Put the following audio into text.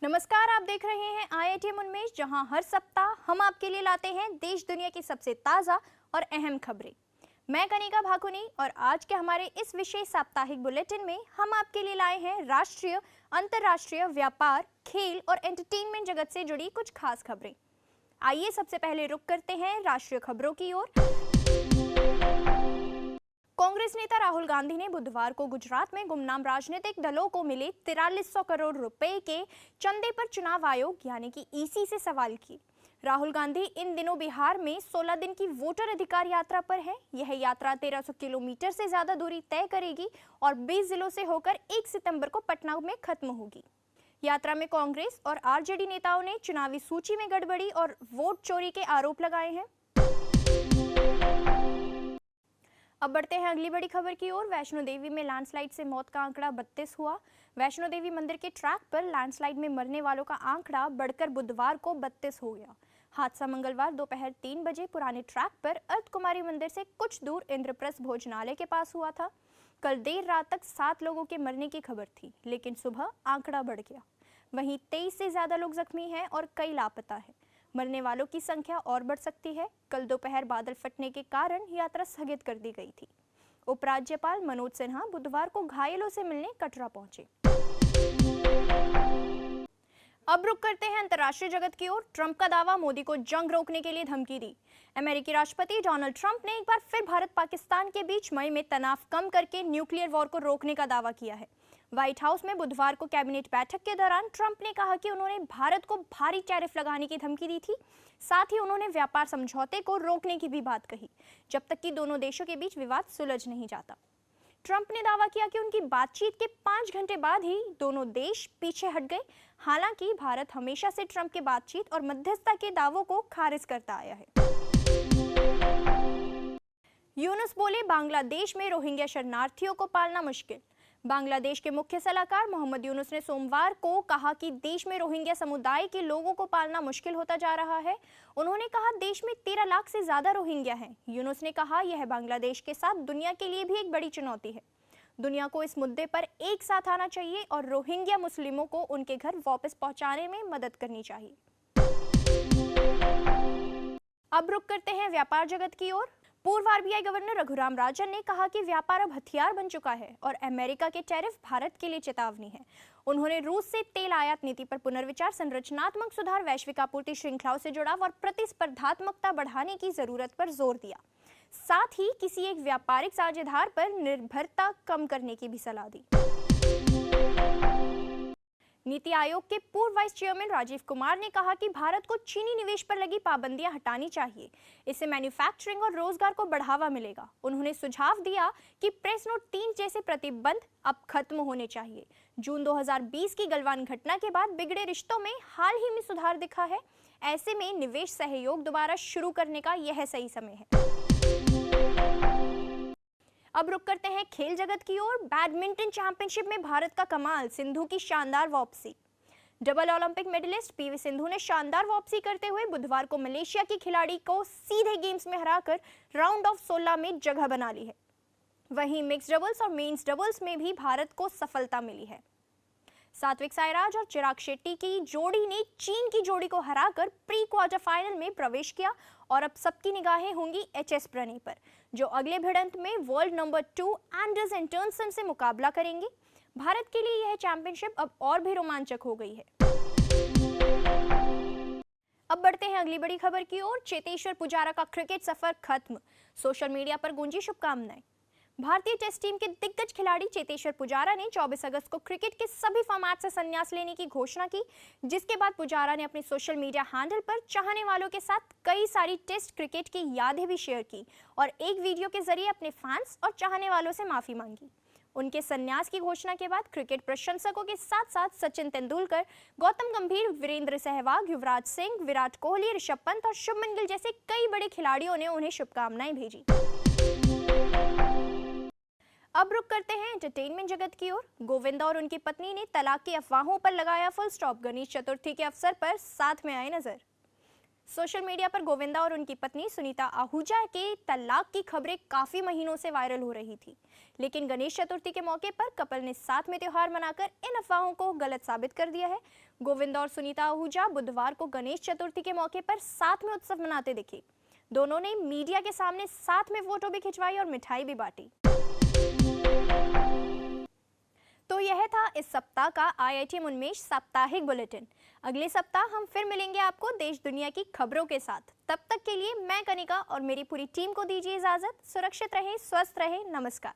नमस्कार, आप देख रहे हैं IIT उन्मेष, जहां हर सप्ताह हम आपके लिए लाते हैं देश दुनिया की सबसे ताज़ा और अहम खबरें। मैं कनिका भाकुनी और आज के हमारे इस विशेष साप्ताहिक बुलेटिन में हम आपके लिए लाए हैं राष्ट्रीय, अंतर्राष्ट्रीय, व्यापार, खेल और एंटरटेनमेंट जगत से जुड़ी कुछ खास खबरें। आइए सबसे पहले रुख करते हैं राष्ट्रीय खबरों की ओर। कांग्रेस नेता राहुल गांधी ने बुधवार को गुजरात में गुमनाम राजनीतिक दलों को मिले 4300 करोड़ रुपए के चंदे पर चुनाव आयोग यानी कि ईसी से सवाल किए। राहुल गांधी इन दिनों बिहार में 16 दिन की वोटर अधिकार यात्रा पर हैं। यह यात्रा 1300 किलोमीटर से ज्यादा दूरी तय करेगी और 20 जिलों से होकर 1 सितंबर को पटना में खत्म होगी। यात्रा में कांग्रेस और आरजेडी नेताओं ने चुनावी सूची में गड़बड़ी और वोट चोरी के आरोप लगाए हैं। अब बढ़ते हैं अगली बड़ी खबर की ओर। वैष्णो देवी में लैंडस्लाइड से मौत का आंकड़ा 32 हुआ। वैष्णो देवी मंदिर के ट्रैक पर लैंडस्लाइड में मरने वालों का आंकड़ा बढ़कर बुधवार को 32 हो गया। हादसा मंगलवार दोपहर 3 बजे पुराने ट्रैक पर अर्धकुमारी मंदिर से कुछ दूर इंद्रप्रस्थ भोजनालय के पास हुआ था। कल देर रात तक 7 लोगों के मरने की खबर थी, लेकिन सुबह आंकड़ा बढ़ गया। वहीं 23 से ज्यादा लोग जख्मी हैं और कई लापता हैं। मरने वालों की संख्या और बढ़ सकती है। कल दोपहर बादल फटने के कारण यात्रा स्थगित कर दी गई थी। उपराज्यपाल मनोज सिन्हा बुधवार को घायलों से मिलने कटरा पहुंचे। अब रुक करते हैं अंतर्राष्ट्रीय जगत की ओर। ट्रंप का दावा, मोदी को जंग रोकने के लिए धमकी दी। अमेरिकी राष्ट्रपति डोनाल्ड ट्रंप ने एक बार फिर भारत पाकिस्तान के बीच मई में तनाव कम करके न्यूक्लियर वॉर को रोकने का दावा किया है। व्हाइट हाउस में बुधवार को कैबिनेट बैठक के दौरान ट्रंप ने कहा कि उन्होंने भारत को भारी टैरिफ लगाने की धमकी दी थी। साथ ही उन्होंने व्यापार समझौते को रोकने की भी बात कही, जब तक कि दोनों देशों के बीच विवाद सुलझ नहीं जाता। ट्रंप ने दावा किया कि उनकी बातचीत के 5 घंटे बाद ही दोनों देश पीछे हट गए। हालांकि भारत हमेशा से ट्रंप के बातचीत और मध्यस्थता के दावों को खारिज करता आया है। यूनुस बोले, बांग्लादेश में रोहिंग्या शरणार्थियों को पालना मुश्किल। बांग्लादेश के मुख्य सलाहकार मोहम्मद यूनुस ने सोमवार को कहा कि देश में रोहिंग्या समुदाय के लोगों को पालना मुश्किल होता जा रहा है। उन्होंने कहा, देश में 13 लाख से ज्यादा रोहिंग्या हैं। यूनुस ने कहा, यह बांग्लादेश के साथ दुनिया के लिए भी एक बड़ी चुनौती है। दुनिया को इस मुद्दे पर एक साथ आना चाहिए और रोहिंग्या मुस्लिमों को उनके घर वापस पहुंचाने में मदद करनी चाहिए। अब रुक करते हैं व्यापार जगत की ओर। पूर्व आरबीआई गवर्नर रघुराम राजन ने कहा कि व्यापार अब हथियार बन चुका है और अमेरिका के टैरिफ भारत के लिए चेतावनी है। उन्होंने रूस से तेल आयात नीति पर पुनर्विचार, संरचनात्मक सुधार, वैश्विक आपूर्ति श्रृंखलाओं से जुड़ाव और प्रतिस्पर्धात्मकता बढ़ाने की जरूरत पर जोर दिया। साथ ही किसी एक व्यापारिक साझेदार पर निर्भरता कम करने की भी सलाह दी। नीति आयोग के पूर्व वाइस चेयरमैन राजीव कुमार ने कहा कि भारत को चीनी निवेश पर लगी पाबंदियां हटानी चाहिए। इससे मैन्युफैक्चरिंग और रोजगार को बढ़ावा मिलेगा। उन्होंने सुझाव दिया कि प्रेस नोट 3 जैसे प्रतिबंध अब खत्म होने चाहिए। जून 2020 की गलवान घटना के बाद बिगड़े रिश्तों में हाल ही में सुधार दिखा है। ऐसे में निवेश सहयोग दोबारा शुरू करने का यह सही समय है। अब रुक करते हैं खेल जगत की ओर। बैडमिंटन चैंपियनशिप में भारत का कमाल, सिंधु की शानदार वापसी। Double Olympic medallist PV Sindhu ने शानदार वापसी करते हुए बुधवार को मलेशिया की खिलाड़ी को सीधे गेम्स में हराकर राउंड ऑफ 16 में जगह बना ली है। वहीं मिक्स डबल्स और मेंस डबल्स में भी भारत को सफलता मिली है। सात्विक साईराज और चिराग शेट्टी की जोड़ी ने चीन की जोड़ी को हराकर प्री क्वार्टर फाइनल में प्रवेश किया और अब सबकी निगाहें होंगी एचएस प्रणय पर, जो अगले भिड़ंत में वर्ल्ड नंबर 2 एंडर्स एंटरसन से मुकाबला करेंगे। भारत के लिए यह चैंपियनशिप अब और भी रोमांचक हो गई है। अब बढ़ते हैं अगली बड़ी खबर की ओर। चेतेश्वर पुजारा का क्रिकेट सफर खत्म, सोशल मीडिया पर गूंजी शुभकामनाएं। भारतीय टेस्ट टीम के दिग्गज खिलाड़ी चेतेश्वर पुजारा ने 24 अगस्त को क्रिकेट के सभी फॉर्मेट से संन्यास लेने की घोषणा की, जिसके बाद पुजारा ने अपने सोशल मीडिया हैंडल पर चाहने वालों के साथ कई सारी टेस्ट क्रिकेट की यादें भी शेयर की और एक वीडियो के जरिए अपने फैंस और चाहने वालों से माफी मांगी। उनके संन्यास की घोषणा के बाद क्रिकेट प्रशंसकों के साथ साथ सचिन तेंदुलकर, गौतम गंभीर, वीरेंद्र सहवाग, युवराज सिंह, विराट कोहली, ऋषभ पंत और शुभमन गिल जैसे कई बड़े खिलाड़ियों ने उन्हें शुभकामनाएं भेजी। अब रुक करते हैं एंटरटेनमेंट जगत की ओर। गोविंदा और उनकी पत्नी ने तलाक की अफवाहों पर लगाया फुल स्टॉप। गणेश चतुर्थी के अवसर पर साथ में आए नजर। सोशल मीडिया पर गोविंदा और उनकी पत्नी सुनीता आहूजा के तलाक की खबरें काफी महीनों से वायरल हो रही थी, लेकिन गणेश चतुर्थी के मौके पर कपल ने साथ में त्योहार मनाकर इन अफवाहों को गलत साबित कर दिया है। गोविंदा और सुनीता आहूजा बुधवार को गणेश चतुर्थी के मौके पर साथ में उत्सव मनाते दिखे। दोनों ने मीडिया के सामने साथ में फोटो भी खिंचवाई और मिठाई भी बांटी। तो यह था इस सप्ताह का IITM उन्मेष साप्ताहिक बुलेटिन। अगले सप्ताह हम फिर मिलेंगे आपको देश दुनिया की खबरों के साथ। तब तक के लिए मैं कनिका और मेरी पूरी टीम को दीजिए इजाजत। सुरक्षित रहें, स्वस्थ रहें, नमस्कार।